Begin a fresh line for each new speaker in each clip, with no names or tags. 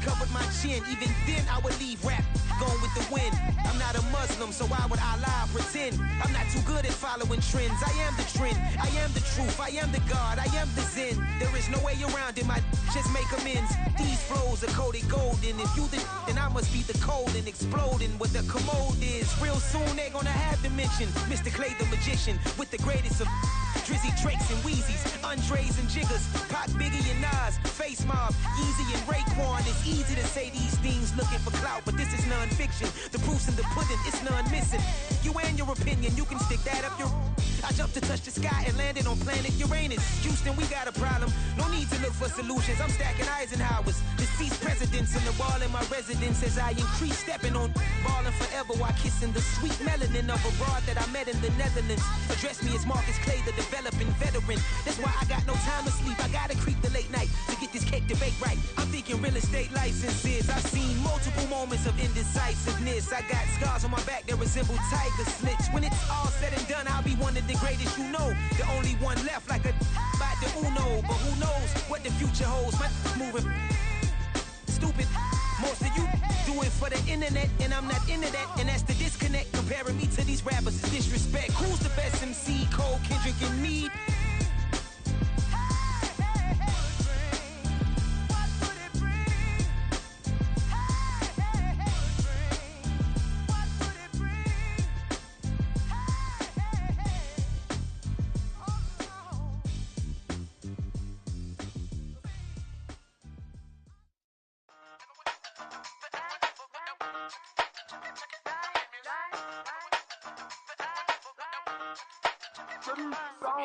covered my chin. Even then, I would leave rap going with the wind. I'm not a Muslim, so why would Allah pretend? I'm not too good at following trends. I am the trend, I am the truth, I am the God, I am the Zen. There is no way around it, my just make amends. These flows are coated golden. If you the then I must be the cold and exploding what the commode is. Real soon they gonna have to mention Mr. Clay the magician with the greatest of Drizzy, Drakes, and Wheezies, Andres and Jiggers, Pac, Biggie, and Nas, Face Mob, Yeezy, and Raekwon. It's easy to say these things looking for clout, but this is non-fiction. The proof's in the pudding, it's none missing. You and your opinion, you can stick that up your... I jumped to touch the sky and landed on planet Uranus. Houston, we got a problem. No need to look for solutions. I'm stacking Eisenhowers. Deceased presidents in the wall in my residence as I increase stepping on ballin' forever while kissing the sweet melanin of a broad that I met in the Netherlands. Address me as Marcus Clay, the developing veteran. That's why I got no time to sleep. I gotta creep the late night to get this cake debate right. I'm thinking real estate licenses. I've seen multiple moments of indecisiveness. I got scars on my back that resemble tiger slits. When it's all said and done, I'll be one of the greatest you know. The only one left like a by the Uno. But who knows what the future holds. My moving stupid. Most of you do it for the internet, and I'm not into that. And that's the disconnect. Comparing me to these rappers is disrespect. Who's the best MC? Cole, Kendrick, and me?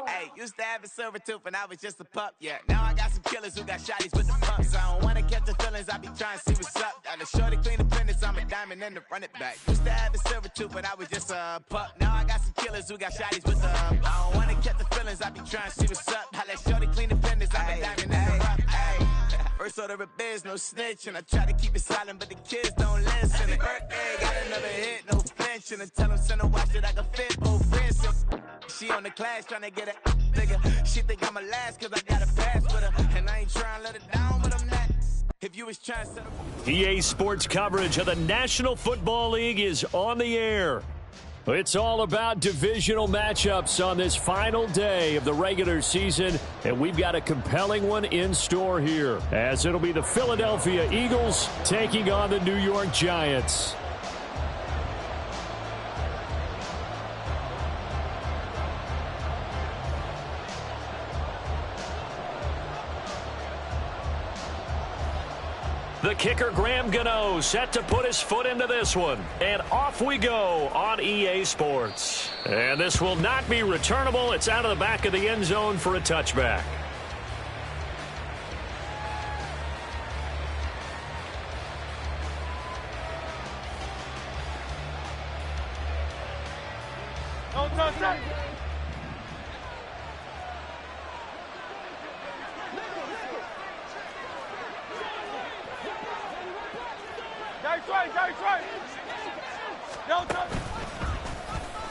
Hey, used to have a silver tooth when I was just a pup, yeah. Now I got some killers who got shotties with the pumps. I don't wanna catch the feelings, I be trying to see what's up. Got a shorty clean the pendants, I'm a diamond and to run it back. Used to have a silver tooth when I was just a pup. Now I got some killers who got shotties with the I don't wanna catch the feelings, I be trying to see what's up. I let shorty clean the pendants, I'm a diamond and to run it. First order of biz, no snitch, and I try to keep it silent, but the kids don't listen. And birthday, got another hit, no flinch, and I tell them send a watch that I can fit both wrists. She on the class trying to get a nigga. She think I'm a last cause I got a pass with her. And I ain't trying to let it down, but I'm not. If you was trying to set up...
EA Sports coverage of the National Football League is on the air. It's all about divisional matchups on this final day of the regular season, and we've got a compelling one in store here, as it'll be the Philadelphia Eagles taking on the New York Giants. The kicker, Graham Gano, set to put his foot into this one. And off we go on EA Sports. And this will not be returnable. It's out of the back of the end zone for a touchback.
Don't touch that.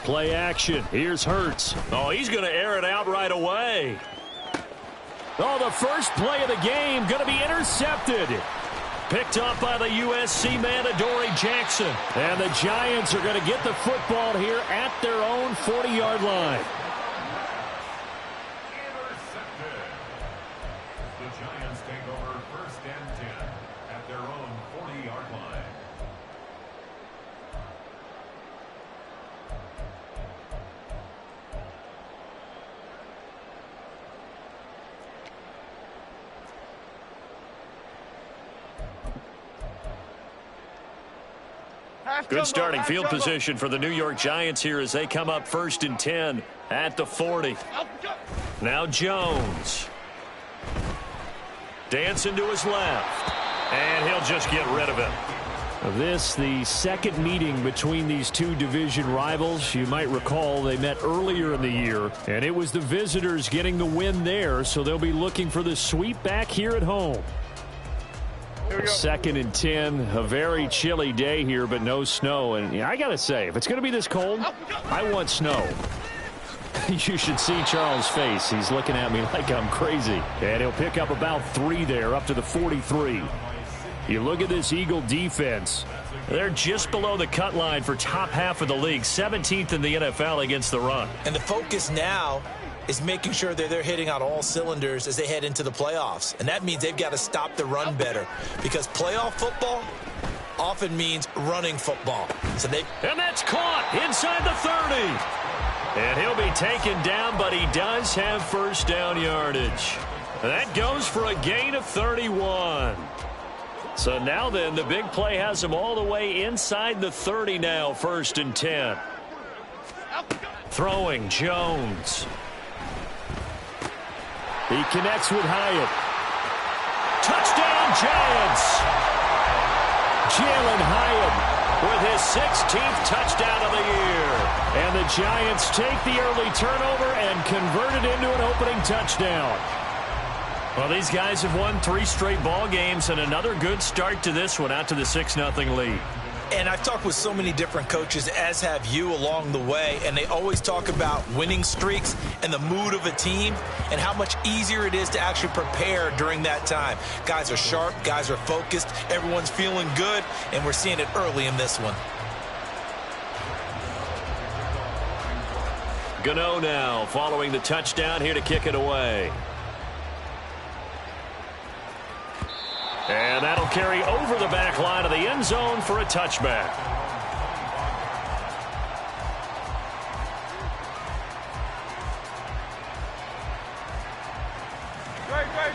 Play action. Here's Hurts. Oh, he's going to air it out right away. Oh, the first play of the game going to be intercepted. Picked up by the USC man, Adoree Jackson. And the Giants are going to get the football here at their own 40-yard line.
Intercepted. The Giants take over 1st and 10 at their own 40-yard line.
Good starting field position for the New York Giants here as they come up 1st and 10 at the 40. Now Jones. Dancing to his left. And he'll just get rid of it. This, the second meeting between these two division rivals. You might recall they met earlier in the year, and it was the visitors getting the win there, so they'll be looking for the sweep back here at home. 2nd and 10, a very chilly day here, but no snow. And I got to say, if it's going to be this cold, I want snow. You should see Charles' face. He's looking at me like I'm crazy. And he'll pick up about 3 there, up to the 43. You look at this Eagle defense. They're just below the cut line for top half of the league, 17th in the NFL against the run.
And the focus now is making sure that they're hitting on all cylinders as they head into the playoffs. And that means they've got to stop the run better, because playoff football often means running football.
And that's caught inside the 30. And he'll be taken down, but he does have first down yardage. And that goes for a gain of 31. So now then, the big play has him all the way inside the 30 now, 1st and 10. Throwing, Jones. He connects with Hyatt. Touchdown, Giants! Jalen Hyatt with his 16th touchdown of the year. And the Giants take the early turnover and convert it into an opening touchdown. Well, these guys have won 3 straight ball games, and another good start to this one, out to the 6-0 lead.
And I've talked with so many different coaches, as have you, along the way, and they always talk about winning streaks and the mood of a team and how much easier it is to actually prepare during that time. Guys are sharp, guys are focused, everyone's feeling good, and we're seeing it early in this one.
Gano now following the touchdown here to kick it away. And that'll carry over the back line of the end zone for a touchback.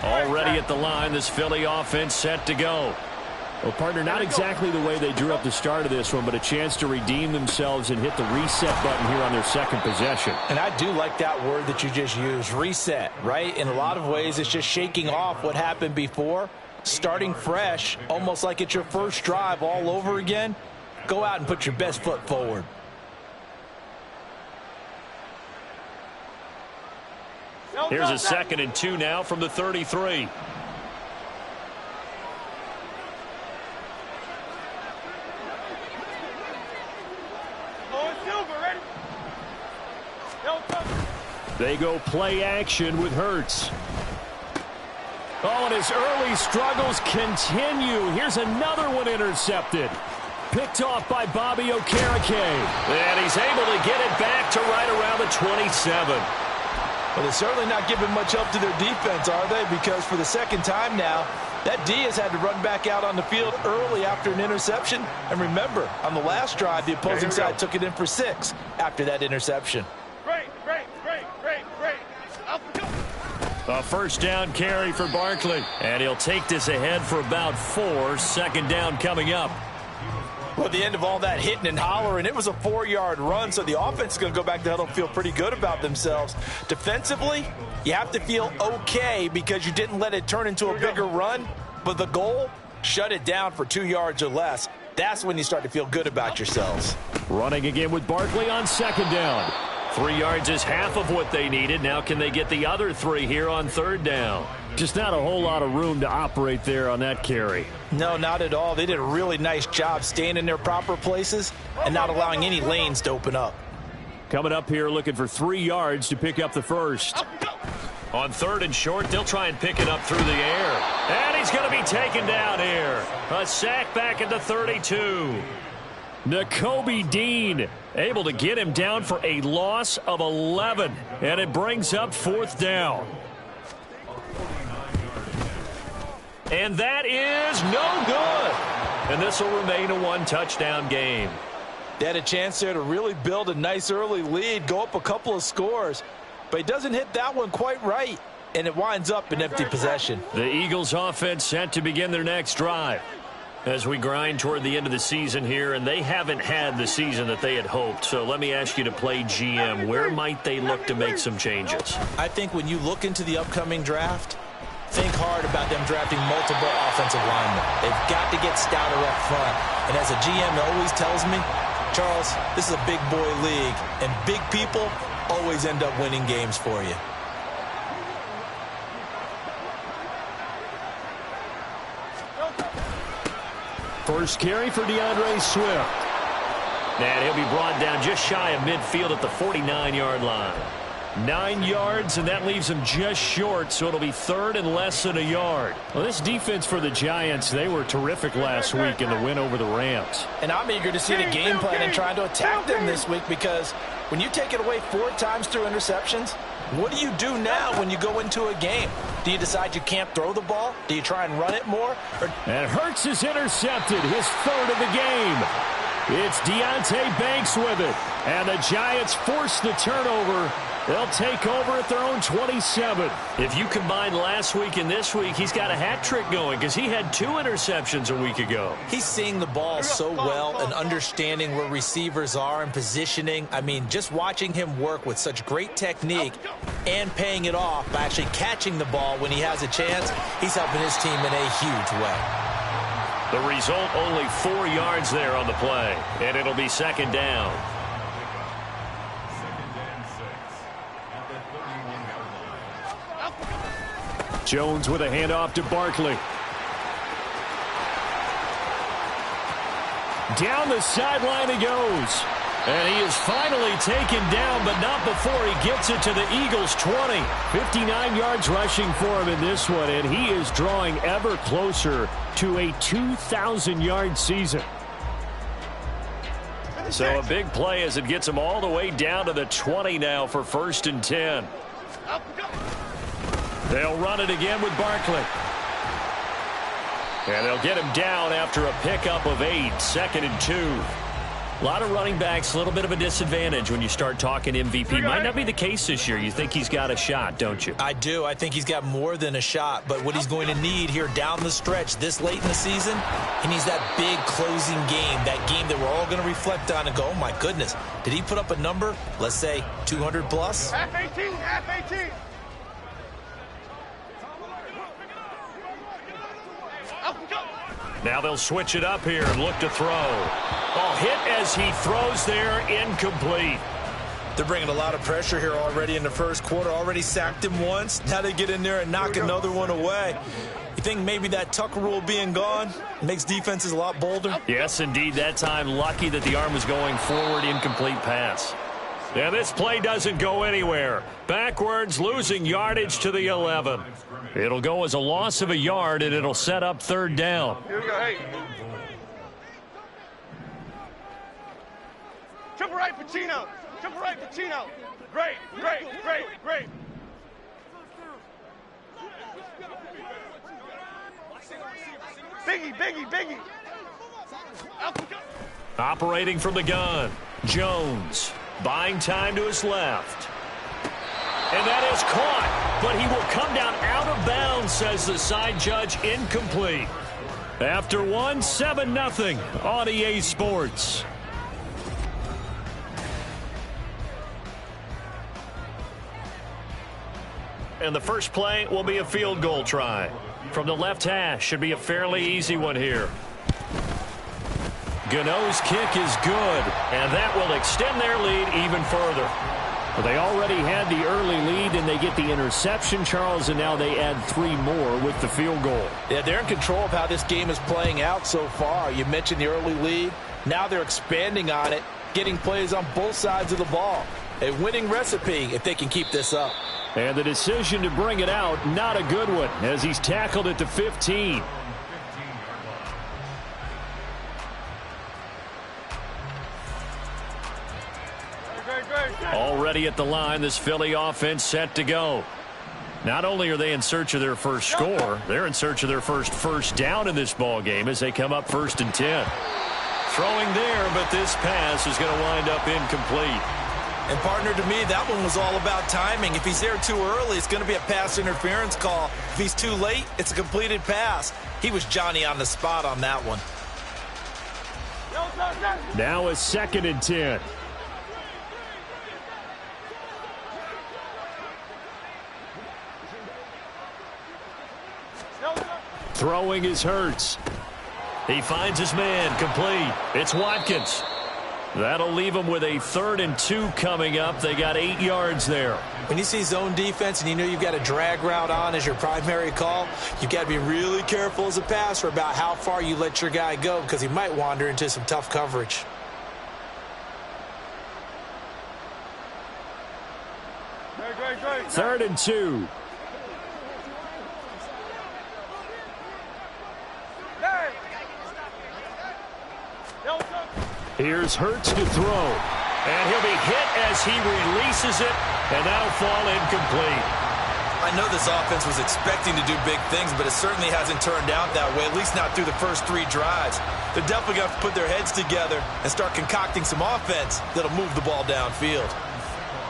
Already at the line, this Philly offense set to go. Well, partner, not exactly the way they drew up the start of this one, but a chance to redeem themselves and hit the reset button here on their second possession.
And I do like that word that you just used, reset, right? In a lot of ways, it's just shaking off what happened before. Starting fresh, almost like it's your first drive all over again. Go out and put your best foot forward.
Here's a 2nd and 2 now from the 33. They go play action with Hurts. Oh, and his early struggles continue. Here's another one intercepted. Picked off by Bobby Okereke. And he's able to get it back to right around the 27.
Well, they're certainly not giving much help to their defense, are they? Because for the second time now, that D has had to run back out on the field early after an interception. And remember, on the last drive, the opposing side took it in for 6 after that interception.
A first down carry for Barkley. And he'll take this ahead for about 4. 2nd down coming up.
Well, at the end of all that hitting and hollering, it was a 4-yard run, so the offense is going to go back to the huddle and feel pretty good about themselves. Defensively, you have to feel okay because you didn't let it turn into a bigger run, but the goal, shut it down for 2 yards or less. That's when you start to feel good about yourselves.
Running again with Barkley on 2nd down. 3 yards is half of what they needed. Now can they get the other 3 here on 3rd down? Just not a whole lot of room to operate there on that carry.
No, not at all. They did a really nice job staying in their proper places and not allowing any lanes to open up.
Coming up here looking for 3 yards to pick up the first. On 3rd and short, they'll try and pick it up through the air. And he's going to be taken down here. A sack back at the 32. Nakobe Dean able to get him down for a loss of 11. And it brings up 4th down. And that is no good. And this will remain a 1-touchdown game.
They had a chance there to really build a nice early lead, go up a couple of scores. But he doesn't hit that one quite right, and it winds up an empty possession.
The Eagles offense set to begin their next drive as we grind toward the end of the season here, and they haven't had the season that they had hoped. So let me ask you to play GM. Where might they look to make some changes?
I think when you look into the upcoming draft, think hard about them drafting multiple offensive linemen. They've got to get stouter up front. And as a GM always tells me, Charles, this is a big boy league, and big people always end up winning games for you.
First carry for DeAndre Swift. And he'll be brought down just shy of midfield at the 49-yard line. 9 yards, and that leaves him just short, so it'll be 3rd and less than a yard. Well, this defense for the Giants, they were terrific last week in the win over the Rams.
And I'm eager to see the game plan and trying to attack them this week, because when you take it away 4 times through interceptions, what do you do now when you go into a game? Do you decide you can't throw the ball? Do you try and run it more?
And Hurts is intercepted, his 3rd of the game. It's Deonte Banks with it, and the Giants force the turnover. They'll take over at their own 27. If you combine last week and this week, he's got a hat trick going because he had 2 interceptions a week ago.
He's seeing the ball so well and understanding where receivers are and positioning. I mean, just watching him work with such great technique and paying it off by actually catching the ball when he has a chance, he's helping his team in a huge way.
The result, only 4 yards there on the play, and it'll be 2nd down. Jones with a handoff to Barkley. Down the sideline he goes. And he is finally taken down, but not before he gets it to the Eagles' 20. 59 yards rushing for him in this one, and he is drawing ever closer to a 2,000-yard season. So a big play as it gets him all the way down to the 20 now for 1st and 10. They'll run it again with Barkley. And they'll get him down after a pickup of 8, 2nd and 2. A lot of running backs, a little bit of a disadvantage when you start talking MVP. Might not be the case this year. You think he's got a shot, don't you?
I do. I think he's got more than a shot. But what he's going to need here down the stretch this late in the season, he needs that big closing game, that game that we're all going to reflect on and go, oh, my goodness, did he put up a number, let's say, 200 plus?
Half 18, half 18.
Now they'll switch it up here and look to throw. Oh, hit as he throws there, incomplete.
They're bringing a lot of pressure here already in the first quarter. Already sacked him once. Now they get in there and knock another one away. You think maybe that Tucker rule being gone makes defenses a lot bolder?
Yes, indeed. That time, lucky that the arm was going forward, incomplete pass. And this play doesn't go anywhere. Backwards, losing yardage to the 11. It'll go as a loss of a yard, and it'll set up 3rd down.
Here we go, hey. Triple right, Pacino. Triple right, Pacino. Great, great, great, great. Biggie, Biggie, Biggie.
Operating from the gun, Jones. Buying time to his left. And that is caught, but he will come down out of bounds, says the side judge, incomplete. After 1, 7-0 on EA Sports. And the first play will be a field goal try. From the left hash, should be a fairly easy one here. Gano's kick is good, and that will extend their lead even further. Well, they already had the early lead, and they get the interception, Charles, and now they add 3 more with the field goal.
Yeah, they're in control of how this game is playing out so far. You mentioned the early lead. Now they're expanding on it, getting plays on both sides of the ball. A winning recipe if they can keep this up.
And the decision to bring it out, not a good one, as he's tackled at the 15. Already at the line, this Philly offense set to go. Not only are they in search of their first score, they're in search of their first down in this ball game as they come up 1st and 10. Throwing there, but this pass is going to wind up incomplete.
And, partner, to me, that one was all about timing. If he's there too early, it's going to be a pass interference call. If he's too late, it's a completed pass. He was Johnny on the spot on that one.
Now a 2nd and 10. Throwing is Hurts. He finds his man, complete. It's Watkins. That'll leave him with a 3rd and 2 coming up. They got 8 yards there.
When you see zone defense and you know you've got a drag route on as your primary call, you've got to be really careful as a passer about how far you let your guy go because he might wander into some tough coverage.
3rd and 2. Here's Hurts to throw. And he'll be hit as he releases it, and that'll fall incomplete.
I know this offense was expecting to do big things, but it certainly hasn't turned out that way, at least not through the first 3 drives. They're definitely going to put their heads together and start concocting some offense that'll move the ball downfield.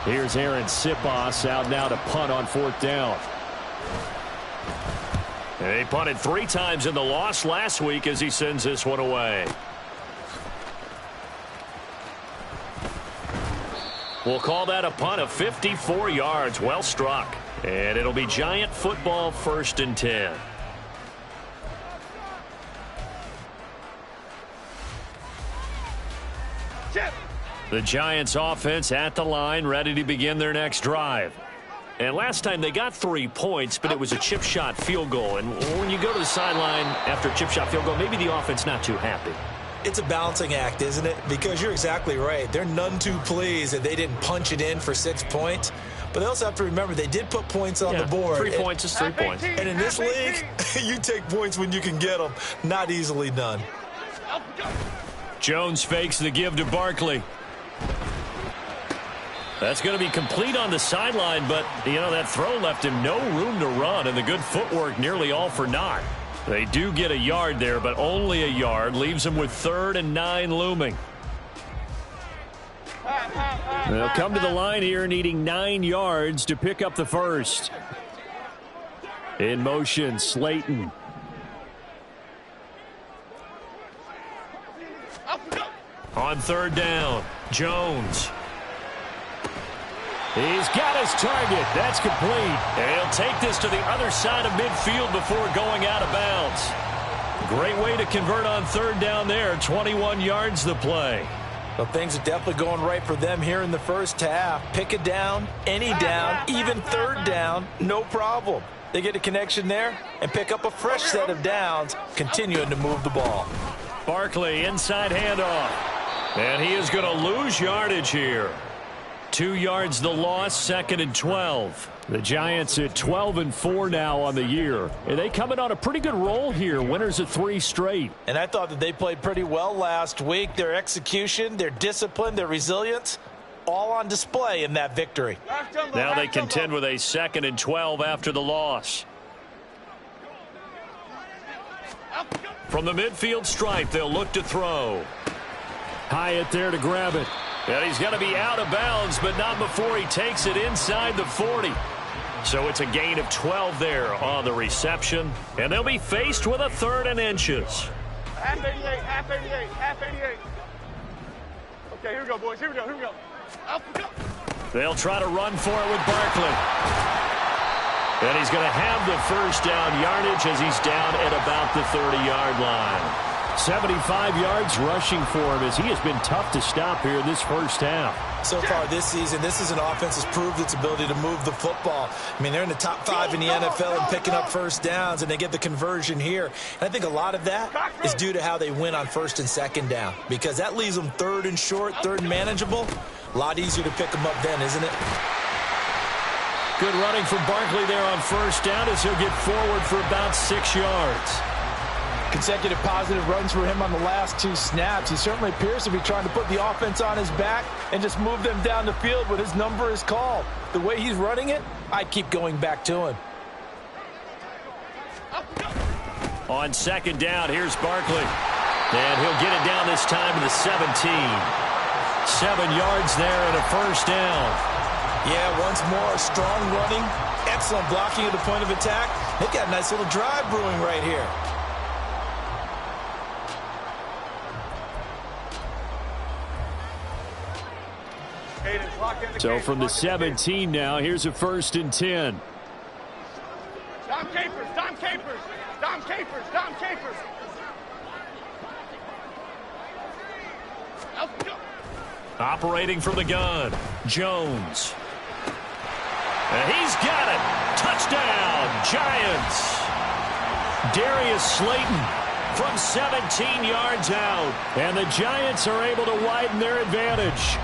Here's Aaron Sipos out now to punt on 4th down. And they punted 3 times in the loss last week as he sends this one away. We'll call that a punt of 54 yards. Well struck. And it'll be Giant football, 1st and 10. The Giants offense at the line, ready to begin their next drive. And last time they got 3 points, but it was a chip shot field goal. And when you go to the sideline after a chip shot field goal, maybe the offense not too happy.
It's a balancing act, isn't it? Because you're exactly right. They're none too pleased that they didn't punch it in for 6 points. But they also have to remember they did put points on the board.
3 points is 3 points.
And in this league, you take points when you can get them. Not easily done.
Jones fakes the give to Barkley. That's going to be complete on the sideline, but, that throw left him no room to run, and the good footwork nearly all for naught. They do get a yard there, but only a yard. Leaves them with 3rd and 9 looming. They'll come to the line here needing 9 yards to pick up the first. In motion, Slayton. On 3rd down, Jones. He's got his target. That's complete. And he'll take this to the other side of midfield before going out of bounds. Great way to convert on 3rd down there. 21 yards the play.
Well, things are definitely going right for them here in the first half. Pick it down, any down, even 3rd down, no problem. They get a connection there and pick up a fresh set of downs, continuing to move the ball.
Barkley, inside handoff. And he is going to lose yardage here. 2 yards the loss, 2nd and 12. The Giants at 12-4 now on the year. And they coming on a pretty good roll here. Winners of 3 straight.
And I thought that they played pretty well last week. Their execution, their discipline, their resilience, all on display in that victory.
Now they contend with a 2nd and 12 after the loss. From the midfield stripe, they'll look to throw. Hyatt there to grab it. And he's going to be out of bounds, but not before he takes it inside the 40. So it's a gain of 12 there on the reception. And they'll be faced with a 3rd and inches.
Half 88, half 88, half 88. Okay, here we go, boys. Here we go, here we go. Up we go.
They'll try to run for it with Barkley. And he's going to have the first down yardage as he's down at about the 30-yard line. 75 yards rushing for him as he has been tough to stop here in this first half.
So far this season, this is an offense that's proved its ability to move the football. I mean, they're in the top 5 in the NFL in picking up first downs, and they get the conversion here. And I think a lot of that is due to how they win on 1st and 2nd down, because that leaves them 3rd and short, 3rd and manageable. A lot easier to pick them up then, isn't it?
Good running from Barkley there on 1st down as he'll get forward for about 6 yards.
Consecutive positive runs for him on the last 2 snaps. He certainly appears to be trying to put the offense on his back and just move them down the field when his number is called. The way he's running it, I keep going back to him.
On 2nd down, here's Barkley. And he'll get it down this time to the 17. 7 yards there and a first down.
Yeah, once more, strong running, excellent blocking at the point of attack. They've got a nice little drive brewing right here.
So from the 17 now, here's a 1st and 10.
Dom Capers, Dom Capers, Dom Capers, Dom Capers.
Operating from the gun, Jones. And he's got it. Touchdown, Giants. Darius Slayton from 17 yards out. And the Giants are able to widen their advantage.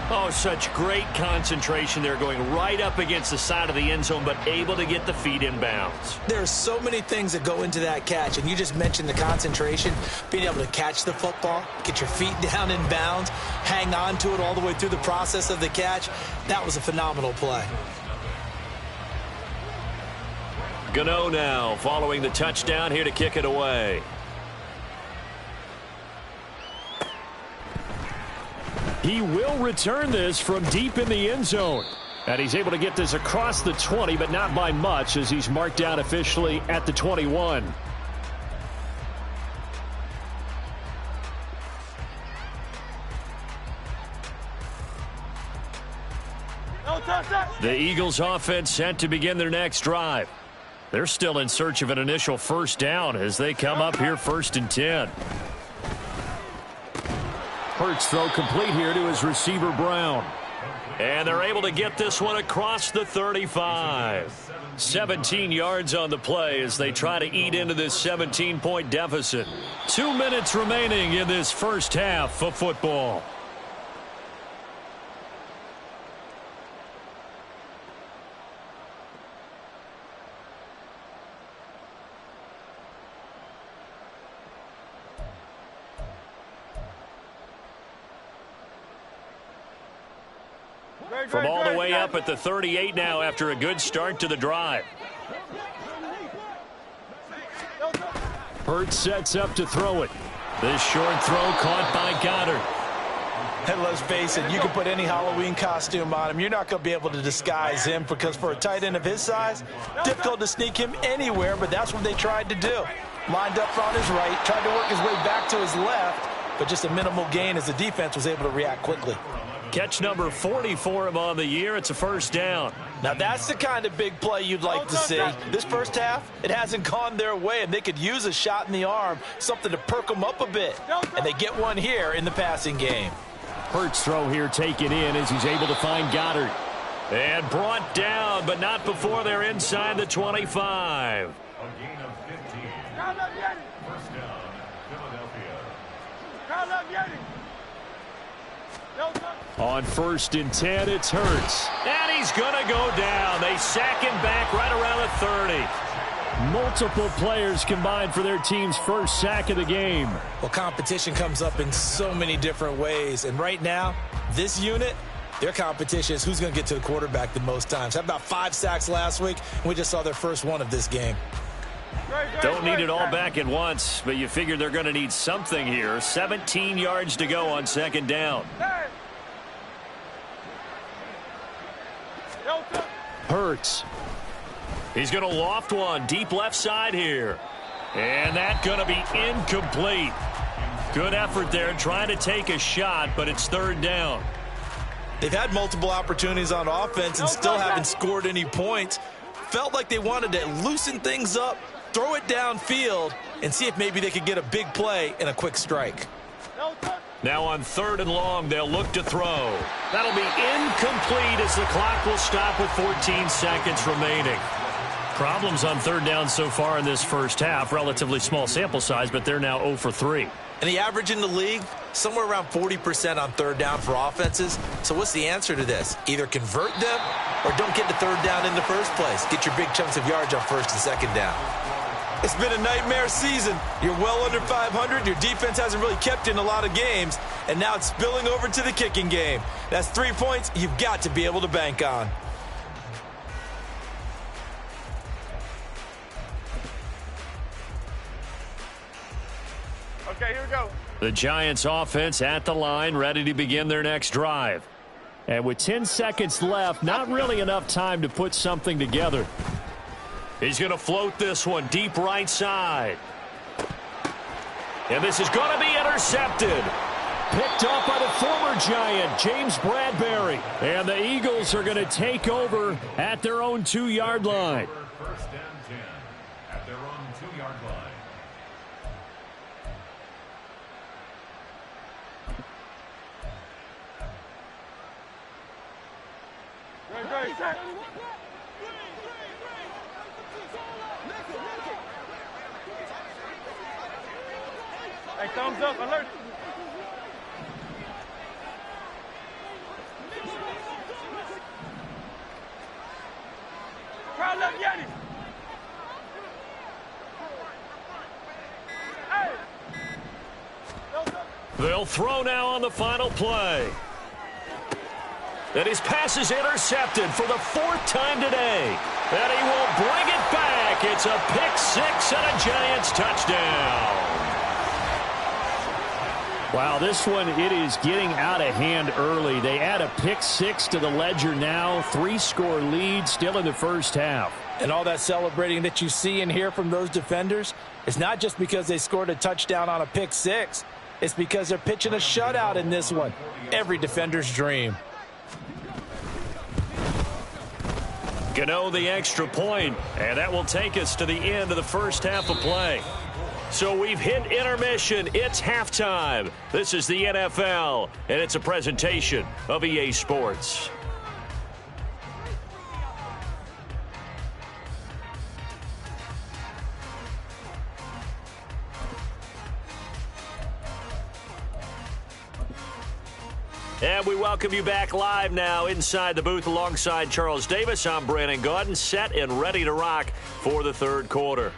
Oh, such great concentration there, going right up against the side of the end zone, but able to get the feet in bounds.
There are so many things that go into that catch, and you just mentioned the concentration, being able to catch the football, get your feet down in bounds, hang on to it all the way through the process of the catch. That was a phenomenal play.
Gano now following the touchdown here to kick it away. He will return this from deep in the end zone. And he's able to get this across the 20, but not by much, as he's marked down officially at the 21. The Eagles offense set to begin their next drive. They're still in search of an initial first down as they come up here 1st and 10. Hurts throw complete here to his receiver Brown. And they're able to get this one across the 35. 17 yards on the play as they try to eat into this 17-point deficit. 2 minutes remaining in this first half of football. From all the way up at the 38 now after a good start to the drive. Hurts sets up to throw it. This short throw caught by Goddard.
And let's face it, you can put any Halloween costume on him. You're not going to be able to disguise him, because for a tight end of his size, difficult to sneak him anywhere, but that's what they tried to do. Lined up on his right, tried to work his way back to his left, but just a minimal gain as the defense was able to react quickly.
Catch number 40 for him on the year. It's a first down.
Now that's the kind of big play you'd like to see. This first half, it hasn't gone their way, and they could use a shot in the arm, something to perk them up a bit. And they get one here in the passing game.
Hurts throw here taken in as he's able to find Goddard. And brought down, but not before they're inside the 25.
A gain of 15. First down, Philadelphia.
On 1st and 10, it's Hurts. And he's going to go down. They sack him back right around the 30. Multiple players combined for their team's first sack of the game.
Well, competition comes up in so many different ways. And right now, this unit, their competition is who's going to get to the quarterback the most times. Had about 5 sacks last week, and we just saw their first one of this game.
Don't need it all back at once, but you figure they're going to need something here. 17 yards to go on 2nd down. Hurts. He's going to loft one deep left side here. And that's going to be incomplete. Good effort there trying to take a shot, but it's 3rd down.
They've had multiple opportunities on offense and still haven't scored any points. Felt like they wanted to loosen things up, throw it downfield, and see if maybe they could get a big play and a quick strike.
Now on 3rd and long, they'll look to throw. That'll be incomplete as the clock will stop with 14 seconds remaining. Problems on 3rd down so far in this first half. Relatively small sample size, but they're now 0 for 3.
And the average in the league, somewhere around 40% on 3rd down for offenses. So what's the answer to this? Either convert them or don't get to 3rd down in the first place. Get your big chunks of yards on 1st and 2nd down. It's been a nightmare season. You're well under 500. Your defense hasn't really kept in a lot of games. And now it's spilling over to the kicking game. That's 3 points you've got to be able to bank on.
Okay, here we go.
The Giants offense at the line, ready to begin their next drive. And with 10 seconds left, not really enough time to put something together. He's going to float this one deep right side. And this is going to be intercepted. Picked up by the former Giant, James Bradbury. And the Eagles are going to take over at their own 2-yard line.
1st and 10 at their own 2-yard line.
Great. Hey, thumbs up, alert. Crowd left, Yanni. Hey.
They'll throw now on the final play. And his pass is intercepted for the 4th time today. And he will bring it back. It's a pick 6 and a Giants touchdown. Wow, this one, it is getting out of hand early. They add a pick 6 to the ledger now. 3-score lead still in the first half.
And all that celebrating that you see and hear from those defenders is not just because they scored a touchdown on a pick 6. It's because they're pitching a shutout in this one. Every defender's dream.
Gano the extra point, and that will take us to the end of the first half of play. So we've hit intermission. It's halftime. This is the NFL, and it's a presentation of EA Sports. And we welcome you back live now inside the booth alongside Charles Davis. I'm Brandon Gaudin, set and ready to rock for the third quarter.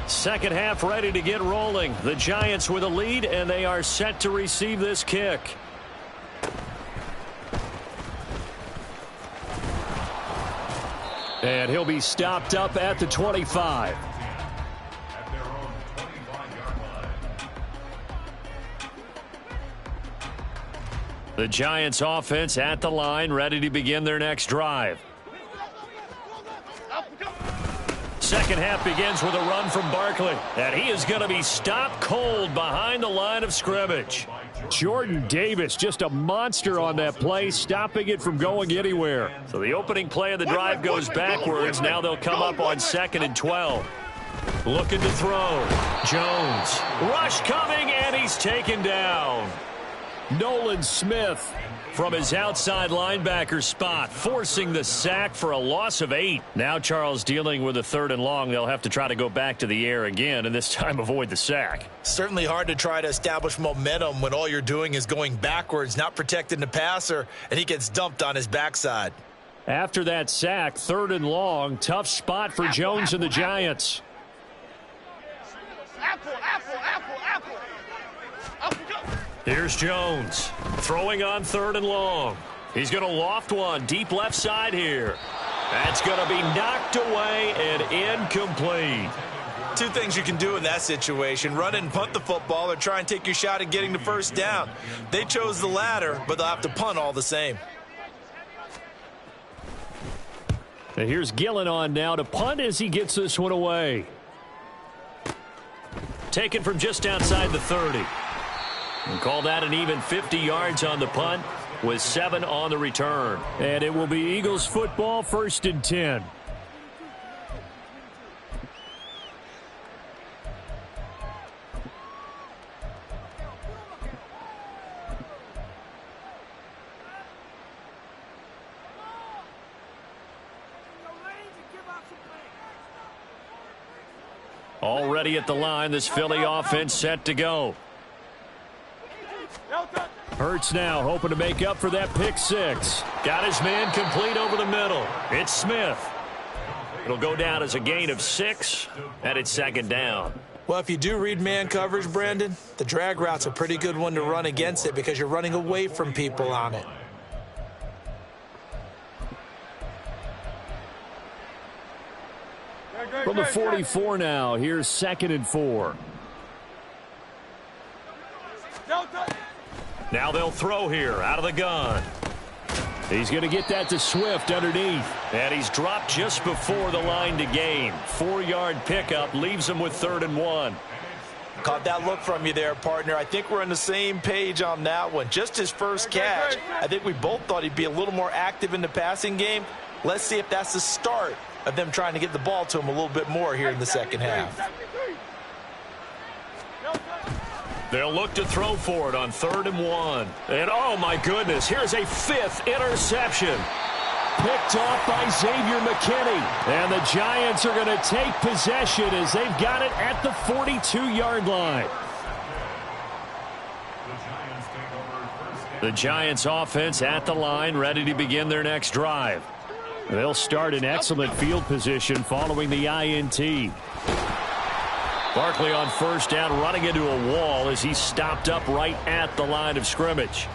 Second half ready to get rolling. The Giants with a lead, and they are set to receive this kick. And he'll be stopped up at the 25.
At their own 25-yard line.
The Giants offense at the line, ready to begin their next drive. Second half begins with a run from Barkley, and he is going to be stopped cold behind the line of scrimmage. Jordan Davis, just a monster on that play, stopping it from going anywhere. So the opening play of the drive goes backwards. Now they'll come up on 2nd and 12. Looking to throw. Jones. Rush coming, and he's taken down. Nolan Smith from his outside linebacker spot, forcing the sack for a loss of 8. Now Charles dealing with a 3rd and long. They'll have to try to go back to the air again, and this time avoid the sack.
Certainly hard to try to establish momentum when all you're doing is going backwards, not protecting the passer, and he gets dumped on his backside.
After that sack, 3rd and long, tough spot for Jones and the Giants.
Apple.
Here's Jones, throwing on 3rd and long. He's going to loft one deep left side here. That's going to be knocked away and incomplete.
Two things you can do in that situation: run and punt the football, or try and take your shot at getting the first down. They chose the latter, but they'll have to punt all the same.
And here's Gillen on now to punt as he gets this one away. Taken from just outside the 30. And call that an even 50 yards on the punt with 7 on the return. And it will be Eagles football, 1st and 10. Already at the line, this Philly offense set to go. Hurts now, hoping to make up for that pick 6. Got his man complete over the middle. It's Smith. It'll go down as a gain of 6, and it's 2nd down.
Well, if you do read man coverage, Brandon, the drag route's a pretty good one to run against it because you're running away from people on it.
From the 44 now, here's 2nd and 4. Now they'll throw here out of the gun. He's going to get that to Swift underneath. And he's dropped just before the line to gain. 4-yard pickup leaves him with 3rd and 1.
Caught that look from you there, partner. I think we're on the same page on that one. Just his first catch. I think we both thought he'd be a little more active in the passing game. Let's see if that's the start of them trying to get the ball to him a little bit more here in the second half.
They'll look to throw for it on 3rd and 1. And, oh, my goodness, here's a 5th interception. Picked off by Xavier McKinney. And the Giants are going to take possession as they've got it at the 42-yard line. The Giants offense at the line, ready to begin their next drive. They'll start in excellent field position following the INT. Barkley on first down, running into a wall as he's stopped up right at the line of scrimmage.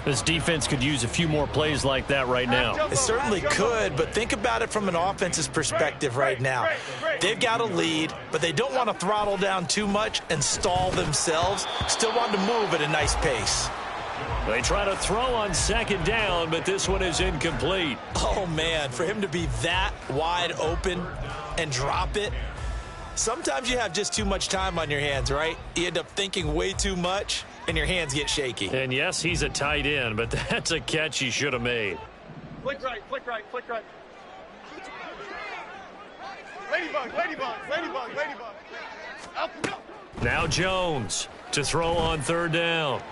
This defense could use a few more plays like that right now.
It certainly could, but think about it from an offense's perspective right now. They've got a lead, but they don't want to throttle down too much and stall themselves. Still want to move at a nice pace.
They try to throw on second down, but this one is incomplete.
Oh, man, for him to be that wide open and drop it. Sometimes you have just too much time on your hands, right? You end up thinking way too much, and your hands get shaky.
And yes, he's a tight end, but that's a catch he should have made.
Flick right, flick right, flick right. Ladybug, ladybug, ladybug, ladybug. Up, go.
Now Jones to throw on third down.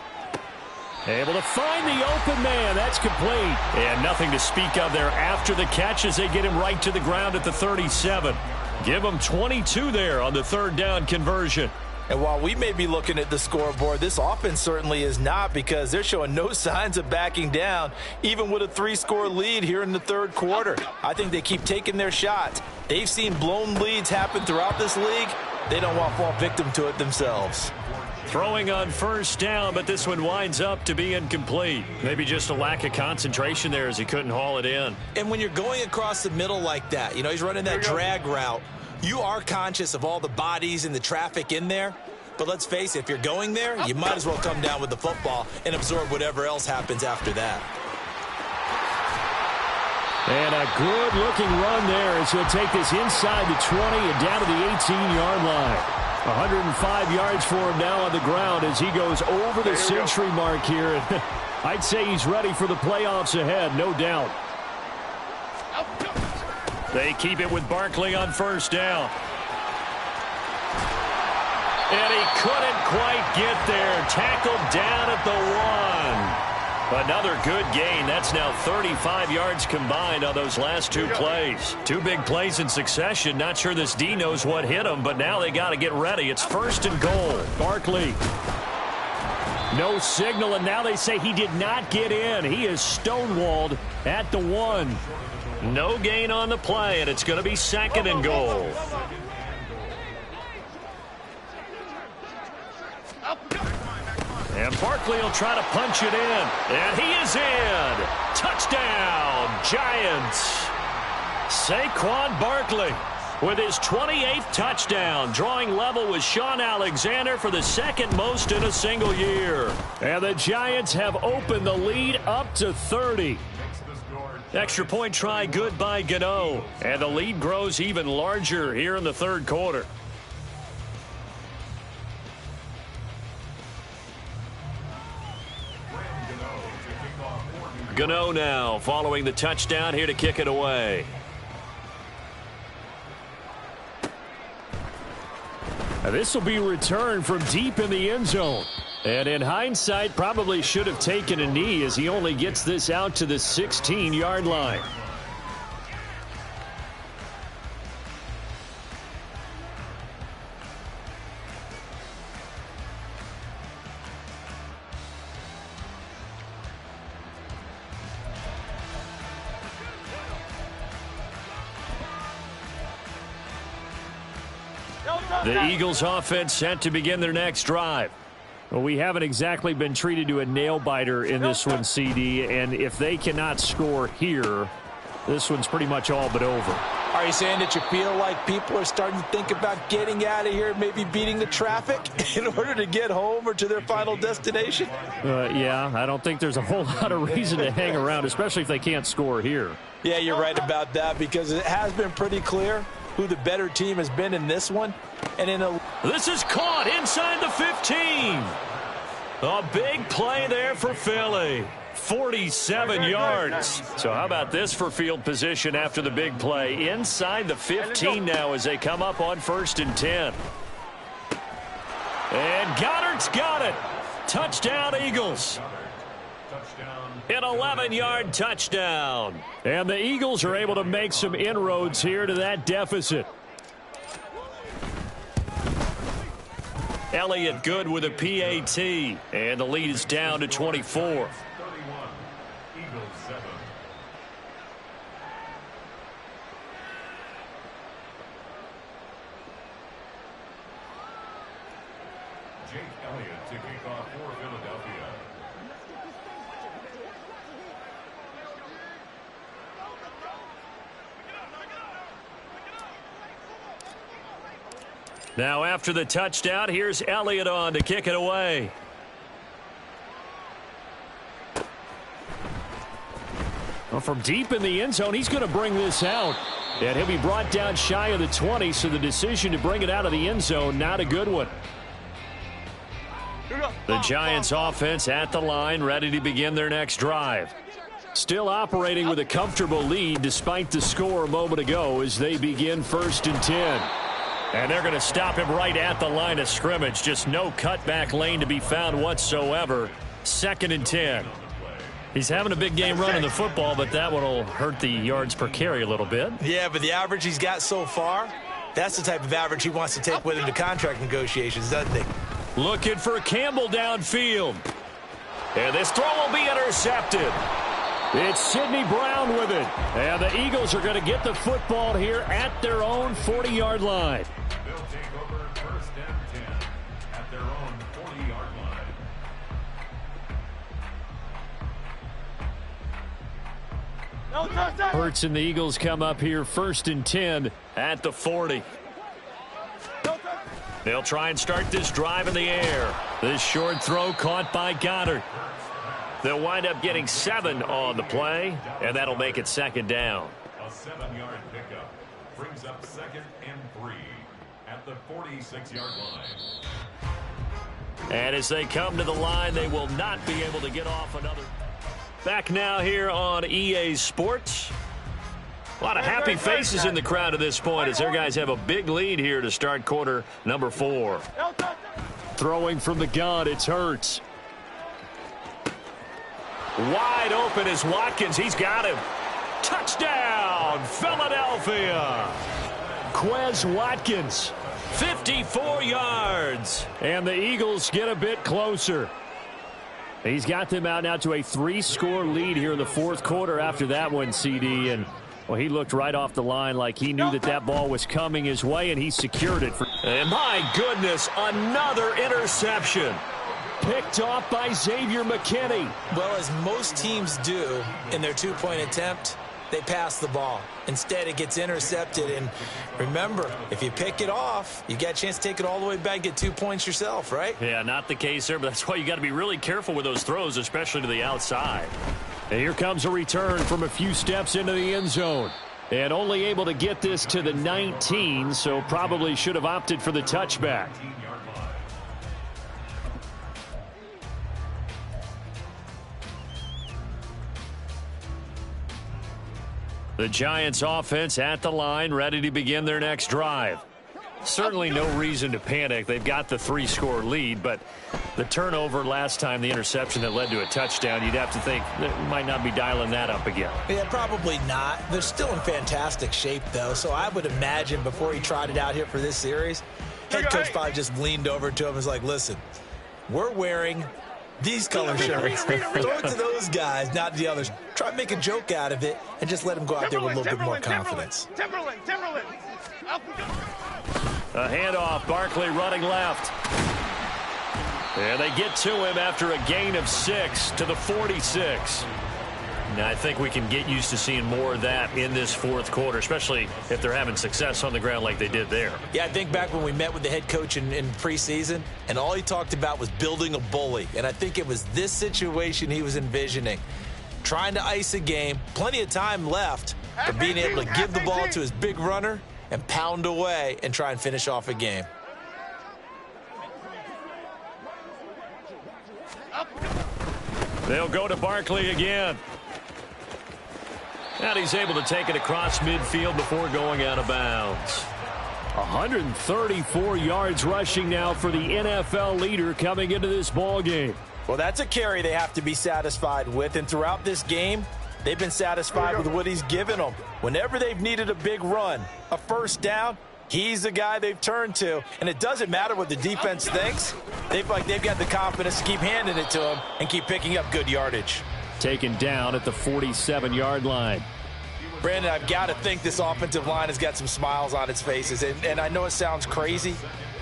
Able to find the open man. That's complete. And nothing to speak of there after the catch as they get him right to the ground at the 37. Give him 22 there on the third down conversion.
And while we may be looking at the scoreboard, this offense certainly is not, because they're showing no signs of backing down, even with a 3-score lead here in the third quarter. I think they keep taking their shots. They've seen blown leads happen throughout this league. They don't want to fall victim to it themselves.
Throwing on first down, but this one winds up to be incomplete. Maybe just a lack of concentration there as he couldn't haul it in.
And when you're going across the middle like that, you know, he's running that drag route, you are conscious of all the bodies and the traffic in there. But let's face it, if you're going there, you might as well come down with the football and absorb whatever else happens after that.
And a good-looking run there as he'll take this inside the 20 and down to the 18-yard line. 105 yards for him now on the ground as he goes over the century mark here. I'd say he's ready for the playoffs ahead, no doubt. They keep it with Barkley on first down. And he couldn't quite get there. Tackled down at the 1. Another good gain. That's now 35 yards combined on those last two plays. Two big plays in succession. Not sure this D knows what hit him, but now they got to get ready. It's first and goal. Barkley. No signal, and now they say he did not get in. He is stonewalled at the 1. No gain on the play, and it's going to be second and goal. And Barkley will try to punch it in. And he is in. Touchdown, Giants. Saquon Barkley with his 28th touchdown, drawing level with Sean Alexander for the second most in a single year. And the Giants have opened the lead up to 30. Extra point try good by Gano. And the lead grows even larger here in the third quarter. Gano now following the touchdown here to kick it away. This will be returned from deep in the end zone. And in hindsight, probably should have taken a knee as he only gets this out to the 16-yard line. The Eagles offense set to begin their next drive. Well, we haven't exactly been treated to a nail-biter in this one, CD, and if they cannot score here, this one's pretty much all but over.
Are you saying that you feel like people are starting to think about getting out of here, maybe beating the traffic in order to get home or to their final destination?
Yeah, I don't think there's a whole lot of reason to hang around, especially if they can't score here.
Yeah, you're right about that, because it has been pretty clear who the better team has been in this one. And
this is caught inside the 15. A big play there for Philly. 47 yards. So how about this for field position after the big play? Inside the 15 now as they come up on 1st and 10. And Goddard's got it. Touchdown, Eagles. An 11-yard touchdown. And the Eagles are able to make some inroads here to that deficit. Elliott good with a PAT. And the lead is down to 24.
Elliott to kick off for Philadelphia.
Now after the touchdown, here's Elliott on to kick it away. Well, from deep in the end zone, he's going to bring this out. And he'll be brought down shy of the 20, so the decision to bring it out of the end zone, not a good one. The Giants offense at the line, ready to begin their next drive. Still operating with a comfortable lead despite the score a moment ago as they begin 1st and 10. And they're going to stop him right at the line of scrimmage. Just no cutback lane to be found whatsoever. 2nd and 10. He's having a big game running the football, but that one will hurt the yards per carry a little bit.
Yeah, but the average he's got so far, that's the type of average he wants to take with him to contract negotiations, doesn't he?
Looking for Campbell downfield. And this throw will be intercepted. It's Sidney Brown with it. And the Eagles are going to get the football here at their own 40-yard line.
They'll take over 1st and 10 at their own 40-yard line.
Hurts and the Eagles come up here 1st and 10 at the 40. They'll try and start this drive in the air. This short throw caught by Goddard. They'll wind up getting 7 on the play, and that'll make it 2nd down.
A 7-yard pickup brings up 2nd and 3 at the 46-yard line.
And as they come to the line, they will not be able to get off another. Back now here on EA Sports. A lot of happy faces in the crowd at this point as their guys have a big lead here to start quarter number 4. Throwing from the gun, it's Hurts. Wide open is Watkins. He's got him. Touchdown, Philadelphia. Quez Watkins, 54 yards. And the Eagles get a bit closer. He's got them out now to a 3-score lead here in the 4th quarter after that one, CD. And well, he looked right off the line like he knew that that ball was coming his way, and he secured it. And my goodness, another interception. Picked off by Xavier McKinney.
Well, as most teams do in their 2-point attempt, they pass the ball. Instead, it gets intercepted. And remember, if you pick it off, you got a chance to take it all the way back, get 2 points yourself, right?
Yeah, not the case there, but that's why you got to be really careful with those throws, especially to the outside. And here comes a return from a few steps into the end zone. And only able to get this to the 19, so probably should have opted for the touchback. The Giants offense at the line, ready to begin their next drive. Certainly no reason to panic. They've got the 3-score lead, but the turnover last time, the interception that led to a touchdown, you'd have to think they might not be dialing that up again.
Yeah, probably not. They're still in fantastic shape, though, so I would imagine before he trotted out here for this series, head coach probably just leaned over to him and was like, listen, we're wearing these color shirts. Throw it to those guys, not the others. Try to make a joke out of it and just let them go out there with a little bit more confidence.
Timberland.
A handoff, Barkley running left. And they get to him after a gain of 6 to the 46. Now, I think we can get used to seeing more of that in this 4th quarter, especially if they're having success on the ground like they did there.
Yeah, I think back when we met with the head coach in preseason, and all he talked about was building a bully. And I think it was this situation he was envisioning. Trying to ice a game, plenty of time left, but being able to give the ball to his big runner and pound away and try and finish off a game.
They'll go to Barkley again. And he's able to take it across midfield before going out of bounds. 134 yards rushing now for the NFL leader coming into this ball game.
Well, that's a carry they have to be satisfied with, and throughout this game, they've been satisfied with what he's given them. Whenever they've needed a big run, a first down, he's the guy they've turned to. And it doesn't matter what the defense thinks. They've got the confidence to keep handing it to him and keep picking up good yardage.
Taken down at the 47-yard line.
Brandon, I've got to think this offensive line has got some smiles on its faces. And I know it sounds crazy,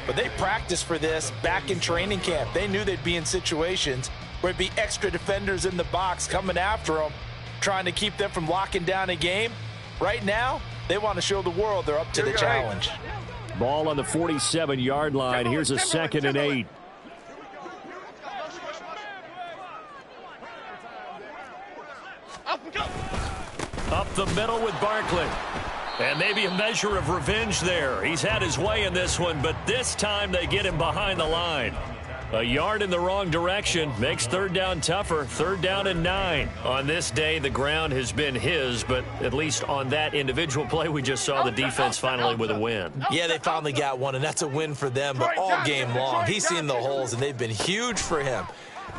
but they practiced for this back in training camp. They knew they'd be in situations where it'd be extra defenders in the box coming after them, trying to keep them from locking down a game. Right now, they want to show the world they're up to the challenge.
Ball on the 47-yard line. Here's a 2nd and 8. Up the middle with Barkley. And maybe a measure of revenge there. He's had his way in this one, but this time they get him behind the line. A yard in the wrong direction makes third down tougher. 3rd down and 9. On this day, the ground has been his, but at least on that individual play, we just saw the defense finally with a win.
Yeah, they finally got one, and that's a win for them, but all game long, he's seen the holes, and they've been huge for him.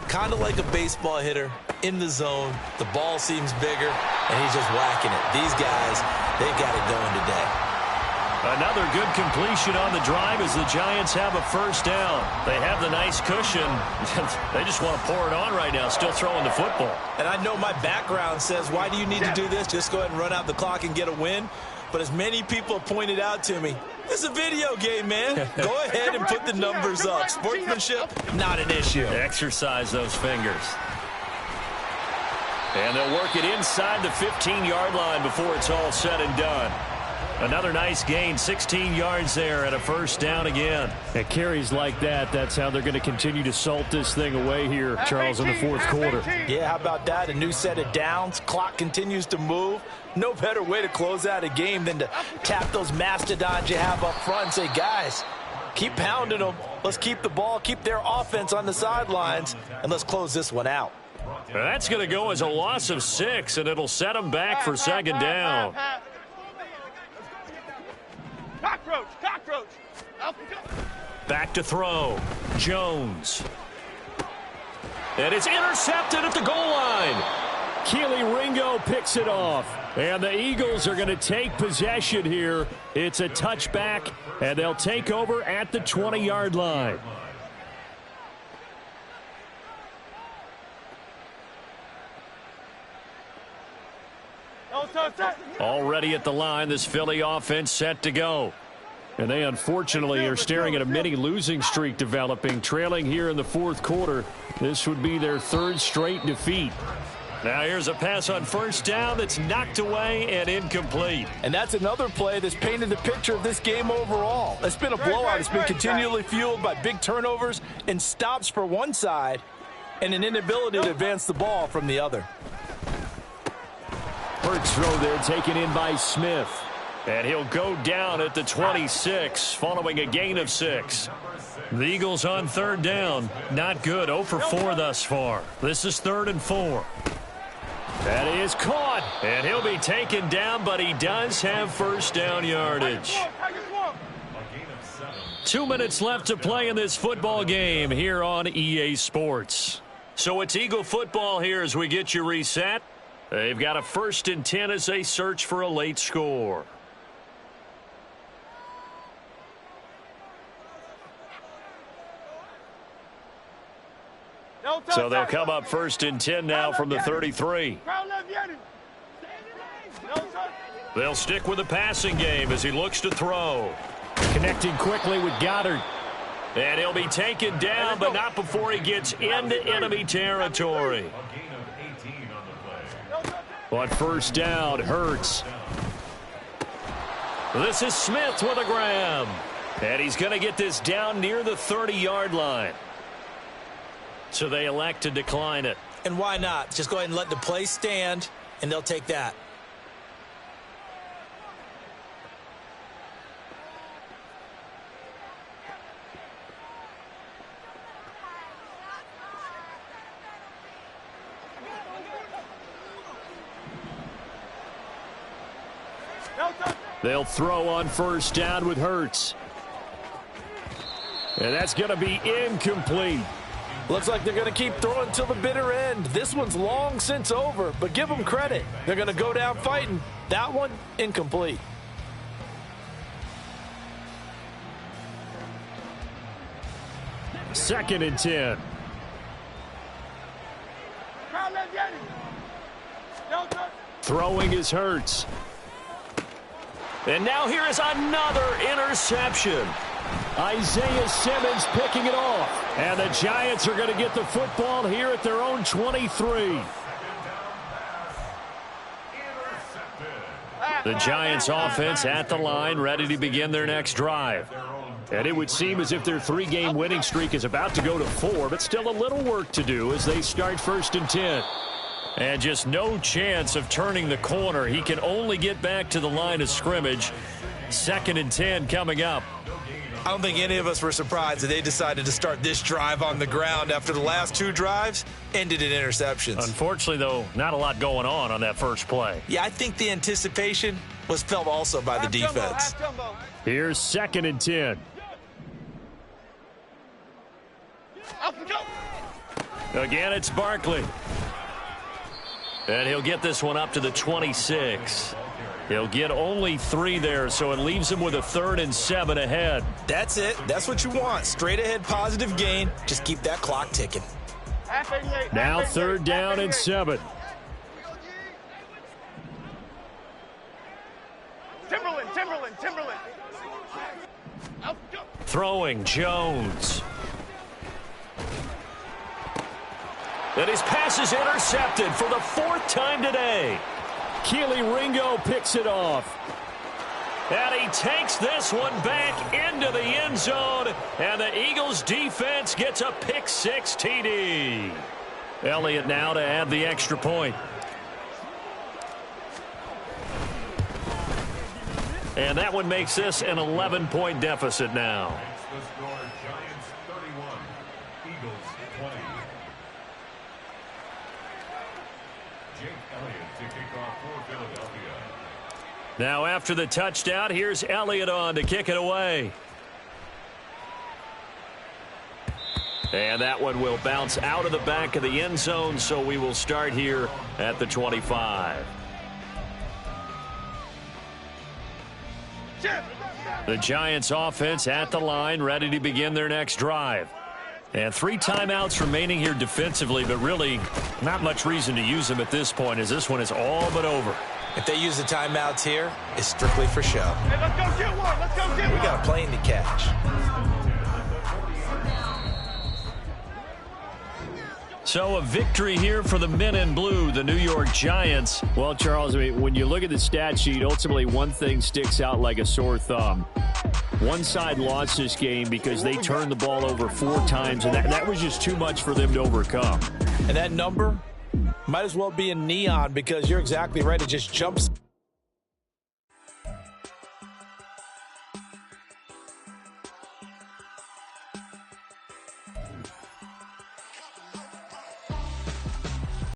Kind of like a baseball hitter in the zone. The ball seems bigger, and he's just whacking it. These guys, they've got it going today.
Another good completion on the drive as the Giants have a first down. They have the nice cushion. They just want to pour it on right now, still throwing the football.
And I know my background says, why do you need to do this? Just go ahead and run out the clock and get a win. But as many people have pointed out to me, this is a video game, man. Go ahead and put the numbers up. Sportsmanship, not an issue.
Exercise those fingers. And they'll work it inside the 15-yard line before it's all said and done. Another nice gain, 16 yards there, and a first down again. At carries like that, that's how they're going to continue to salt this thing away here, Charles, in the fourth quarter.
Yeah, how about that? A new set of downs. Clock continues to move. No better way to close out a game than to tap those mastodons you have up front and say, guys, keep pounding them. Let's keep the ball, keep their offense on the sidelines, and let's close this one out.
That's going to go as a loss of 6, and it'll set them back for 2nd down.
Cockroach.
Back to throw. Jones. And it's intercepted at the goal line. Keely Ringo picks it off. And the Eagles are going to take possession here. It's a touchback, and they'll take over at the 20-yard line. Already at the line, this Philly offense set to go. And they unfortunately are staring at a mini losing streak developing, trailing here in the fourth quarter. This would be their 3rd straight defeat. Now here's a pass on first down that's knocked away and incomplete.
And that's another play that's painted the picture of this game overall. It's been a blowout. It's been continually fueled by big turnovers and stops for one side and an inability to advance the ball from the other.
First throw there taken in by Smith. And he'll go down at the 26 following a gain of 6. The Eagles on 3rd down. Not good. 0 for 4 thus far. This is 3rd and 4. That is caught. And he'll be taken down, but he does have first down yardage. 2 minutes left to play in this football game here on EA Sports. So it's Eagle football here as we get you reset. They've got a 1st and 10 as they search for a late score. So they'll come up 1st and 10 now from the 33. They'll stick with the passing game as he looks to throw. Connecting quickly with Goddard. And he'll be taken down, but not before he gets into enemy territory. On first down, Hurts. This is Smith with a grab. And he's going to get this down near the 30-yard line. So they elect to decline it.
And why not? Just go ahead and let the play stand, and they'll take that.
They'll throw on first down with Hurts. And that's going to be incomplete.
Looks like they're going to keep throwing till the bitter end. This one's long since over, but give them credit. They're going to go down fighting. That one, incomplete.
Second and 10. Throwing is Hurts. And now here is another interception. Isaiah Simmons picking it off. And the Giants are going to get the football here at their own 23. The Giants offense at the line, ready to begin their next drive. And it would seem as if their 3-game winning streak is about to go to 4, but still a little work to do as they start first and 10. And just no chance of turning the corner. He can only get back to the line of scrimmage. Second and 10 coming up.
I don't think any of us were surprised that they decided to start this drive on the ground after the last 2 drives ended in interceptions.
Unfortunately, though, not a lot going on that first play.
Yeah, I think the anticipation was felt also by the defense.
Here's second and 10. Again, it's Barkley. And he'll get this one up to the 26. He'll get only 3 there, so it leaves him with a 3rd and 7 ahead.
That's it. That's what you want. Straight ahead positive gain. Just keep that clock ticking.
Now 3rd down and 7.
Timberland.
Throwing Jones. And his pass is intercepted for the 4th time today. Keely Ringo picks it off. And he takes this one back into the end zone. And the Eagles defense gets a pick-6 TD. Elliott now to add the extra point. And that one makes this an 11-point deficit now.
The score, Giants 31, Eagles 20. Jake Elliott to kick off for Philadelphia.
Now after the touchdown, here's Elliott on to kick it away. And that one will bounce out of the back of the end zone, so we will start here at the 25. The Giants offense at the line, ready to begin their next drive. And 3 timeouts remaining here defensively, but really not much reason to use them at this point, as this one is all but over.
If they use the timeouts here, it's strictly for show.
Hey, let's go get one.
We got a plane to catch.
So a victory here for the men in blue, the New York Giants. Well, Charles, I mean, when you look at the stat sheet, ultimately one thing sticks out like a sore thumb. One side lost this game because they turned the ball over 4 times, and that was just too much for them to overcome.
And that number might as well be in neon, because you're exactly right. It just jumps